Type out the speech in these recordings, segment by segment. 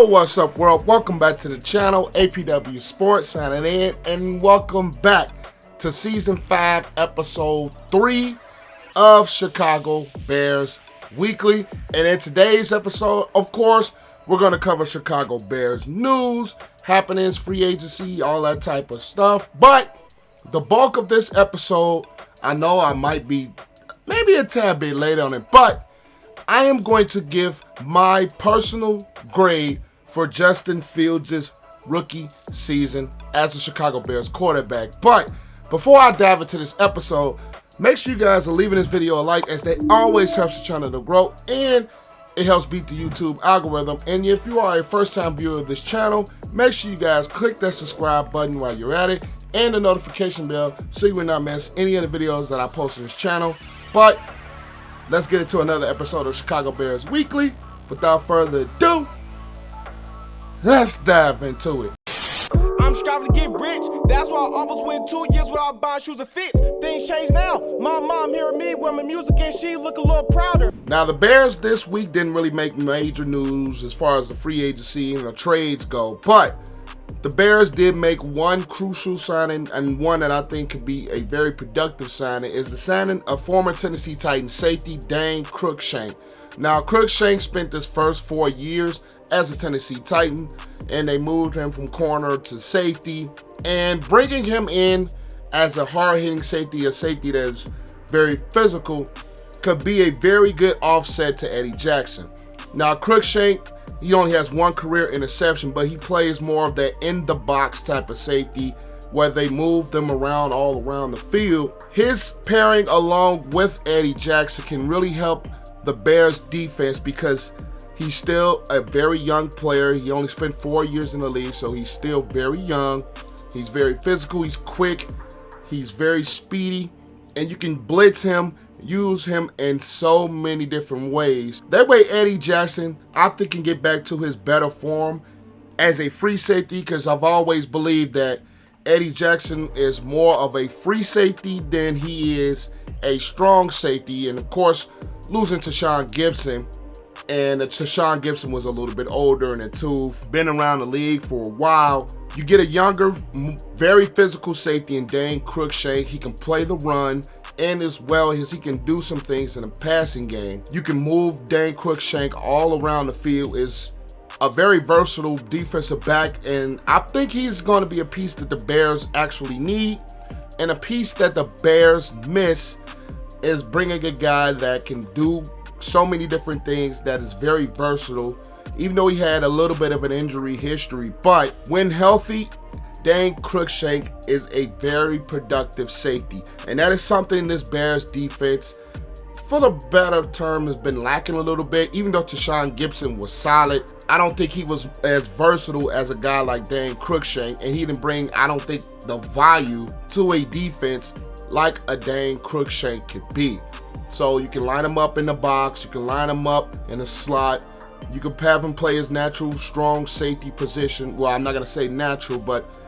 What's up, world? Welcome back to the channel. APW Sports signing in, and welcome back to Season 5, Episode 3 of Chicago Bears Weekly. And in today's episode, of course, we're going to cover Chicago Bears news, happenings, free agency, all that type of stuff. But the bulk of this episode, I know I might be maybe a tad bit late on it, but I am going to give my personal grade for Justin Fields' rookie season as a Chicago Bears quarterback. But before I dive into this episode, make sure you guys are leaving this video a like, as that always helps the channel to grow and it helps beat the YouTube algorithm. And if you are a first-time viewer of this channel, make sure you guys click that subscribe button while you're at it and the notification bell so you will not miss any of the videos that I post on this channel. But let's get into another episode of Chicago Bears Weekly. Without further ado, let's dive into it. I'm striving to get rich. That's why I almost went 2 years without buying shoes and fits. Things change now. My mom hearing me wear my music and she look a little prouder. Now, the Bears this week didn't really make major news as far as the free agency and the trades go, but the Bears did make one crucial signing, and one that I think could be a very productive signing is the signing of former Tennessee Titans safety Dane Cruikshank. Now, Cruikshank spent his first 4 years as a Tennessee Titan, and they moved him from corner to safety, and bringing him in as a hard-hitting safety, a safety that is very physical, could be a very good offset to Eddie Jackson. Now, Cruikshank, he only has one career interception, but he plays more of that in-the-box type of safety where they move them around all around the field. His pairing along with Eddie Jackson can really help the Bears defense because he's still a very young player. He only spent 4 years in the league, so he's still very young. He's very physical, he's quick, he's very speedy, and you can blitz him, use him in so many different ways. That way Eddie Jackson, I think, can get back to his better form as a free safety, because I've always believed that Eddie Jackson is more of a free safety than he is a strong safety. And of course, losing to Sean Gibson, and Tashawn Gibson was a little bit older in the tooth, been around the league for a while. You get a younger, very physical safety in Dane Cruikshank. He can play the run, and as well as he can do some things in the passing game. You can move Dane Cruikshank all around the field. Is a very versatile defensive back, and I think he's going to be a piece that the Bears actually need, and a piece that the Bears miss is bringing a guy that can do so many different things, that is very versatile, even though he had a little bit of an injury history. But when healthy, Dane Cruikshank is a very productive safety, and that is something this Bears defense, for the better term, has been lacking a little bit. Even though Tashawn Gibson was solid, I don't think he was as versatile as a guy like Dane Cruikshank, and he didn't bring, I don't think, the value to a defense like a Dane Cruikshank could be. So you can line him up in the box, you can line him up in the slot, you can have him play his natural strong safety position. Well, I'm not going to say natural, but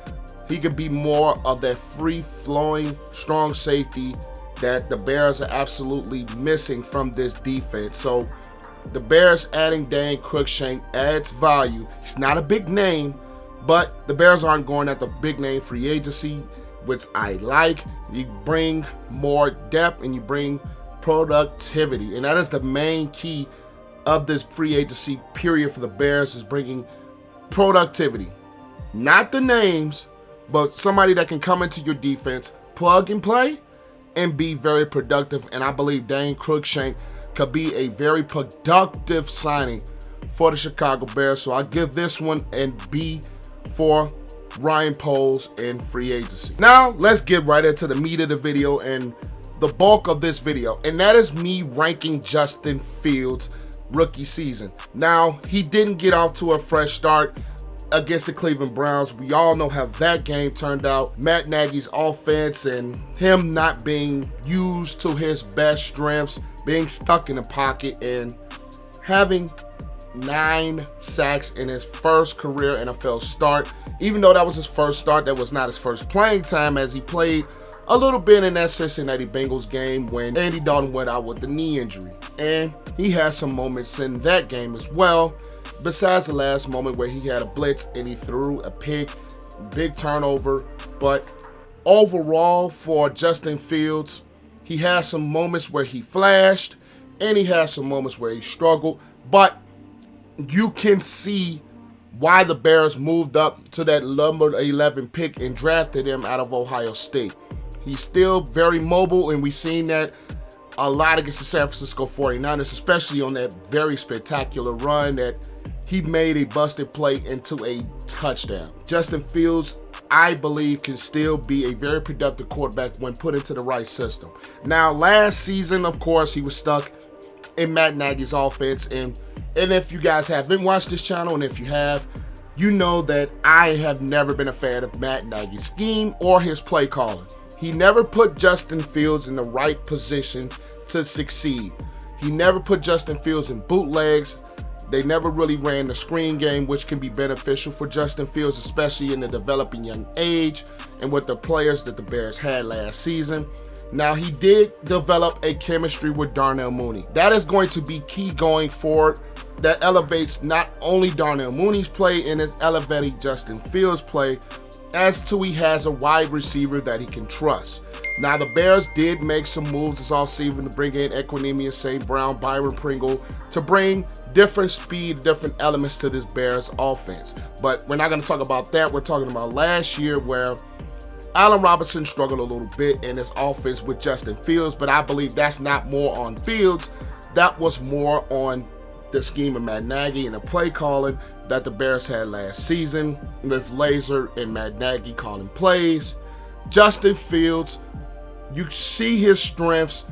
he could be more of that free-flowing strong safety that the Bears are absolutely missing from this defense. So the Bears adding Dane Cruikshank adds value. He's not a big name, but the Bears aren't going at the big name free agency, which I like. You bring more depth and you bring productivity, and that is the main key of this free agency period for the Bears, is bringing productivity. Not the names, but somebody that can come into your defense, plug and play, and be very productive. And I believe Dane Cruikshank could be a very productive signing for the Chicago Bears. So I give this one an B for Ryan Poles in free agency. Now let's get right into the meat of the video and the bulk of this video, and that is me ranking Justin Fields' rookie season. Now, he didn't get off to a fresh start against the Cleveland Browns. We all know how that game turned out. Matt Nagy's offense and him not being used to his best strengths, being stuck in the pocket, and having 9 sacks in his first career NFL start. Even though that was his first start, that was not his first playing time, as he played a little bit in that Cincinnati Bengals game when Andy Dalton went out with the knee injury. And he had some moments in that game as well. besides the last moment where he had a blitz and he threw a pick, big turnover. But overall for Justin Fields, he had some moments where he flashed and he had some moments where he struggled. But you can see why the Bears moved up to that number 11 pick and drafted him out of Ohio State. He's still very mobile, and we've seen that a lot against the San Francisco 49ers, especially on that very spectacular run that he made a busted play into a touchdown. Justin Fields, I believe, can still be a very productive quarterback when put into the right system. Now, last season, of course, he was stuck in Matt Nagy's offense, and if you guys haven't watched this channel, and if you have, you know that I have never been a fan of Matt Nagy's scheme or his play calling. He never put Justin Fields in the right positions to succeed. He never put Justin Fields in bootlegs. They never really ran the screen game, which can be beneficial for Justin Fields, especially in the developing young age and with the players that the Bears had last season. Now, he did develop a chemistry with Darnell Mooney. That is going to be key going forward. That elevates not only Darnell Mooney's play, and is elevating Justin Fields' play, as to he has a wide receiver that he can trust. Now, the Bears did make some moves this offseason to bring in Equinemius St. Brown, Byron Pringle, to bring different speed, different elements to this Bears offense. But we're not going to talk about that. We're talking about last year, where Allen Robinson struggled a little bit in his offense with Justin Fields, but I believe that's not more on Fields. That was more on the scheme of Matt Nagy and the play calling that the Bears had last season with Laser and Matt Nagy calling plays. Justin Fields, you see his strengths,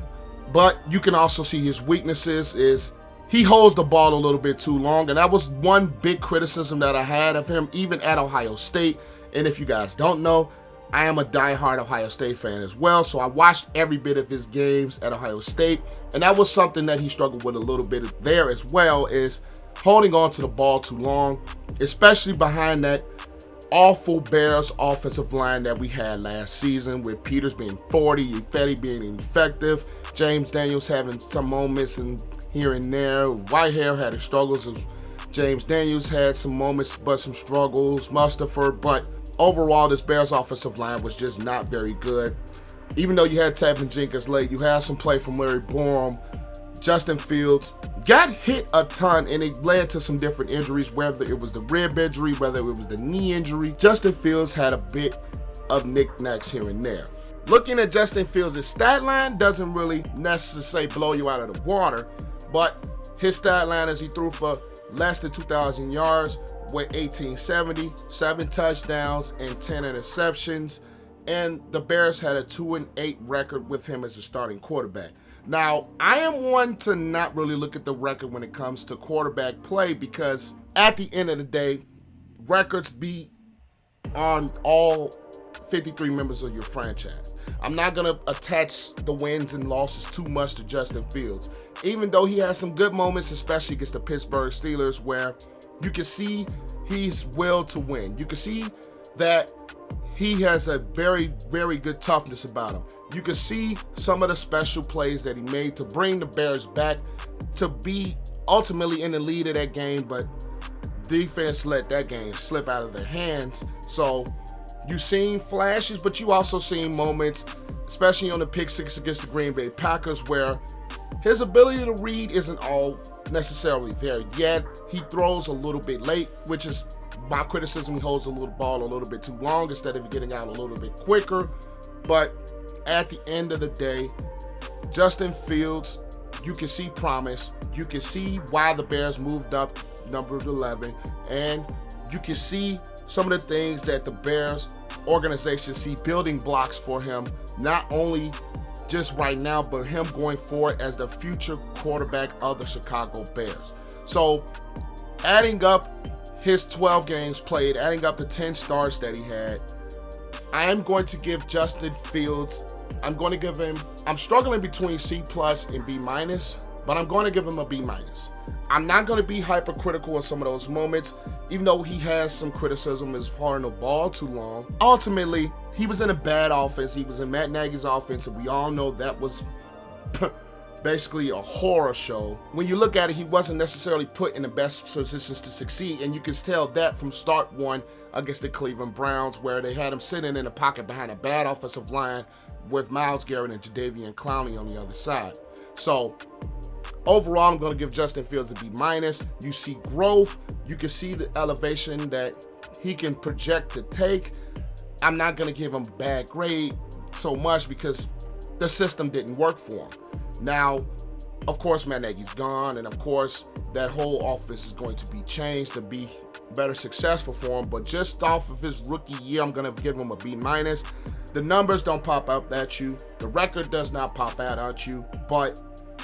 but you can also see his weaknesses. Is he holds the ball a little bit too long, and that was one big criticism that I had of him, even at Ohio State. And if you guys don't know, I am a diehard Ohio State fan as well, so I watched every bit of his games at Ohio State, and that was something that he struggled with a little bit there as well, is holding on to the ball too long, especially behind that awful Bears offensive line that we had last season, with Peters being 40, Fetty being ineffective, James Daniels having some moments and here and there. Whitehair had his struggles, as James Daniels had some moments but some struggles, Mustipher, but overall, this Bears offensive line was just not very good. Even though you had Tevin Jenkins late, you had some play from Larry Borom. Justin Fields got hit a ton, and it led to some different injuries, whether it was the rib injury, whether it was the knee injury. Justin Fields had a bit of knickknacks here and there. Looking at Justin Fields' stat line doesn't really necessarily blow you out of the water, but his stat line is he threw for less than 2,000 yards with 1,870, 7 touchdowns, and 10 interceptions. And the Bears had a 2-8 record with him as a starting quarterback. Now, I am one to not really look at the record when it comes to quarterback play, because at the end of the day, records be on all 53 members of your franchise. I'm not going to attach the wins and losses too much to Justin Fields, even though he has some good moments, especially against the Pittsburgh Steelers, where you can see he's will to win. You can see that he has a very, very good toughness about him. You can see some of the special plays that he made to bring the Bears back to be ultimately in the lead of that game, but defense let that game slip out of their hands. So you've seen flashes, but you also seen moments, especially on the pick six against the Green Bay Packers, where his ability to read isn't all necessarily there yet. He throws a little bit late, which is my criticism. He holds the ball a little bit too long instead of getting out a little bit quicker. But at the end of the day, Justin Fields, you can see promise. You can see why the Bears moved up number 11, and you can see some of the things that the Bears organization see building blocks for him, not only just right now, but him going forward as the future quarterback of the Chicago Bears. So adding up his 12 games played, adding up the 10 starts that he had, I am going to give Justin Fields, I'm struggling between C+ and B-, but I'm going to give him a B-. I'm not going to be hypercritical of some of those moments, even though he has some criticism as holding the ball too long. Ultimately, he was in a bad offense. He was in Matt Nagy's offense, and we all know that was basically a horror show. When you look at it, he wasn't necessarily put in the best positions to succeed, and you can tell that from start one against the Cleveland Browns, where they had him sitting in the pocket behind a bad offensive line with Myles Garrett and Jadeveon Clowney on the other side. So overall, I'm going to give Justin Fields a B-. You see growth. You can see the elevation that he can project to take. I'm not going to give him a bad grade so much because the system didn't work for him. Now, of course, Matt Nagy's gone, and of course, that whole offense is going to be changed to be better successful for him. But just off of his rookie year, I'm going to give him a B-. The numbers don't pop out at you. The record does not pop out at you, but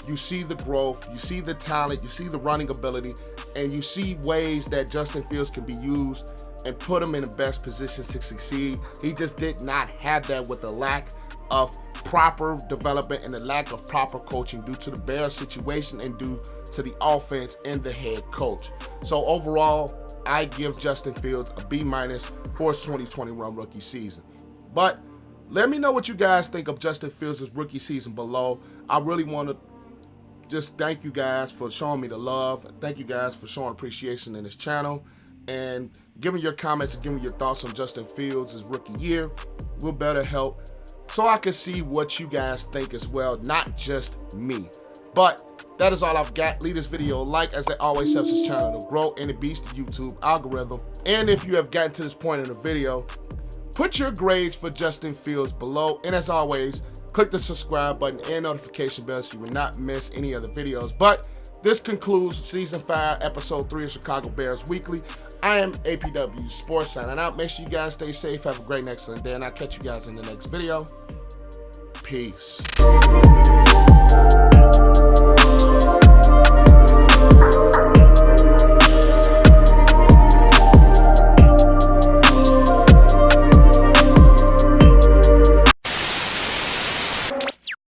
you see the growth, you see the talent, you see the running ability, and you see ways that Justin Fields can be used and put him in the best positions to succeed. He just did not have that with the lack of proper development and the lack of proper coaching due to the Bears situation and due to the offense and the head coach. So overall, I give Justin Fields a B- for his 2021 rookie season. But let me know what you guys think of Justin Fields' rookie season below. I really want to just thank you guys for showing me the love. Thank you guys for showing appreciation in this channel and giving your comments and giving your thoughts on Justin Fields' rookie year will better help so I can see what you guys think as well, not just me. But that is all I've got. Leave this video a like, as it always helps this channel to grow and it beats the YouTube algorithm. And if you have gotten to this point in the video, put your grades for Justin Fields below. And as always, click the subscribe button and notification bell so you will not miss any other videos. But this concludes Season 5, Episode 3 of Chicago Bears Weekly. I am APWSPORTS signing out. Make sure you guys stay safe. Have a great and excellent day, and I'll catch you guys in the next video. Peace.